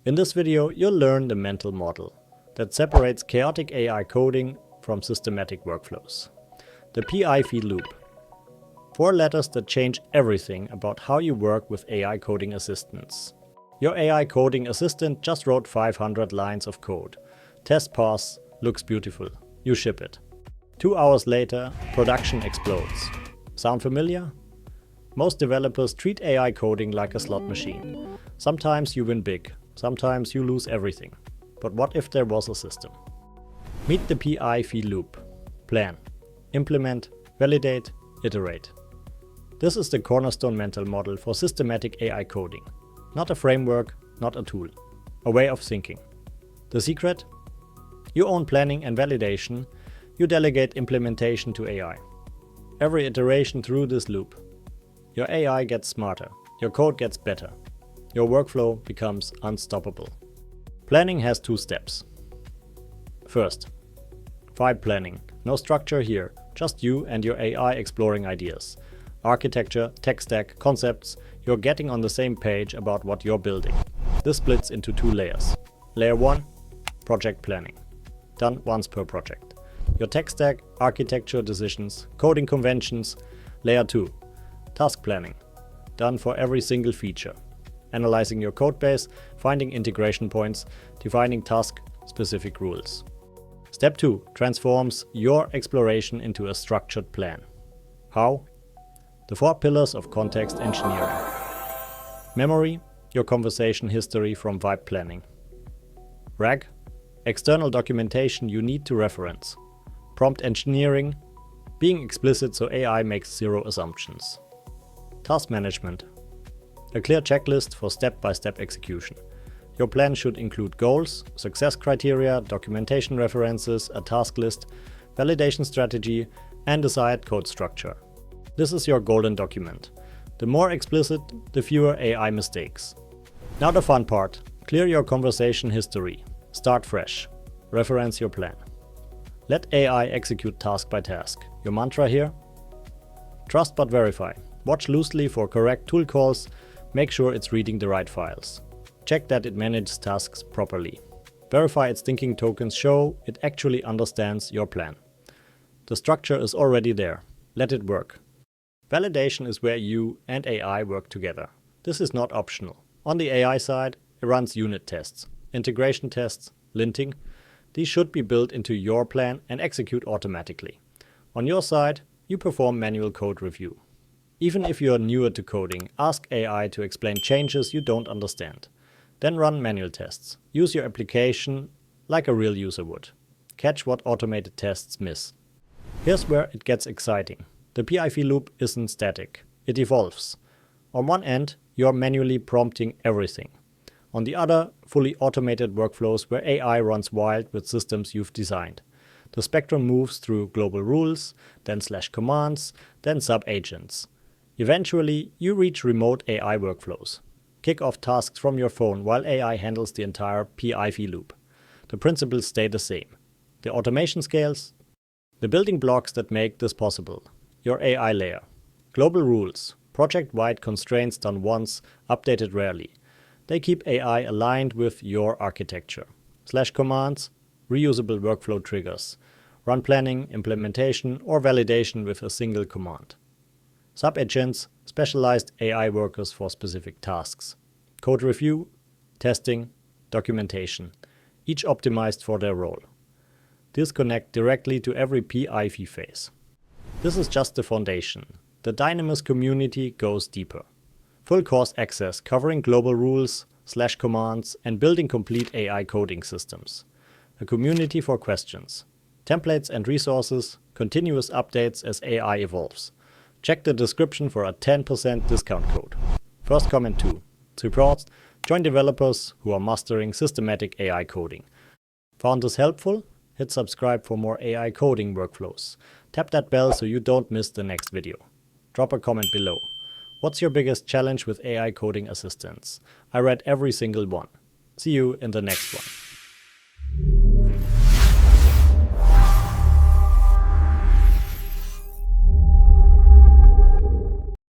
In this video, you'll learn the mental model that separates chaotic AI coding from systematic workflows. The PIV Loop. 4 letters that change everything about how you work with AI coding assistants. Your AI coding assistant just wrote 500 lines of code. Test pass, looks beautiful. You ship it. 2 hours later, production explodes. Sound familiar? Most developers treat AI coding like a slot machine. Sometimes you win big, sometimes you lose everything. But what if there was a system? Meet the PIV Loop. Plan, implement, validate, iterate. This is the cornerstone mental model for systematic AI coding. Not a framework, not a tool. A way of thinking. The secret? You own planning and validation. You delegate implementation to AI. Every iteration through this loop, your AI gets smarter, your code gets better, your workflow becomes unstoppable. Planning has 2 steps. First, vibe planning. No structure here, just you and your AI exploring ideas. Architecture, tech stack, concepts, you're getting on the same page about what you're building. This splits into 2 layers. Layer 1, project planning. Done once per project. Your tech stack, architecture decisions, coding conventions. Layer 2, task planning. Done for every single feature. Analyzing your codebase, finding integration points, defining task-specific rules. Step 2 transforms your exploration into a structured plan. How? The 4 pillars of context engineering. Memory, your conversation history from vibe planning. RAG, external documentation you need to reference. Prompt engineering, being explicit so AI makes 0 assumptions. Task management, a clear checklist for step-by-step execution. Your plan should include goals, success criteria, documentation references, a task list, validation strategy, and desired code structure. This is your golden document. The more explicit, the fewer AI mistakes. Now the fun part. Clear your conversation history. Start fresh. Reference your plan. Let AI execute task by task. Your mantra here? Trust but verify. Watch loosely for correct tool calls. Make sure it's reading the right files. Check that it manages tasks properly. Verify its thinking tokens show it actually understands your plan. The structure is already there. Let it work. Validation is where you and AI work together. This is not optional. On the AI side, it runs unit tests, integration tests, linting. These should be built into your plan and execute automatically. On your side, you perform manual code review. Even if you are newer to coding, ask AI to explain changes you don't understand. Then run manual tests. Use your application like a real user would. Catch what automated tests miss. Here's where it gets exciting. The PIV loop isn't static. It evolves. On one end, you're manually prompting everything. On the other, fully automated workflows where AI runs wild with systems you've designed. The spectrum moves through global rules, then /commands, then sub-agents. Eventually, you reach remote AI workflows. Kick off tasks from your phone while AI handles the entire PIV loop. The principles stay the same. The automation scales, the building blocks that make this possible. Your AI layer. Global rules. Project-wide constraints done once, updated rarely. They keep AI aligned with your architecture. /commands, reusable workflow triggers. Run planning, implementation, or validation with a single command. Sub-agents, specialized AI workers for specific tasks. Code review, testing, documentation. Each optimized for their role. These connect directly to every PIV phase. This is just the foundation. The Dynamous community goes deeper. Full course access covering global rules, /commands, and building complete AI coding systems. A community for questions. Templates and resources, continuous updates as AI evolves. Check the description for a 10% discount code. First comment 2. Support. Join developers who are mastering systematic AI coding. Found this helpful? Hit subscribe for more AI coding workflows. Tap that bell so you don't miss the next video. Drop a comment below. What's your biggest challenge with AI coding assistants? I read every single one. See you in the next one.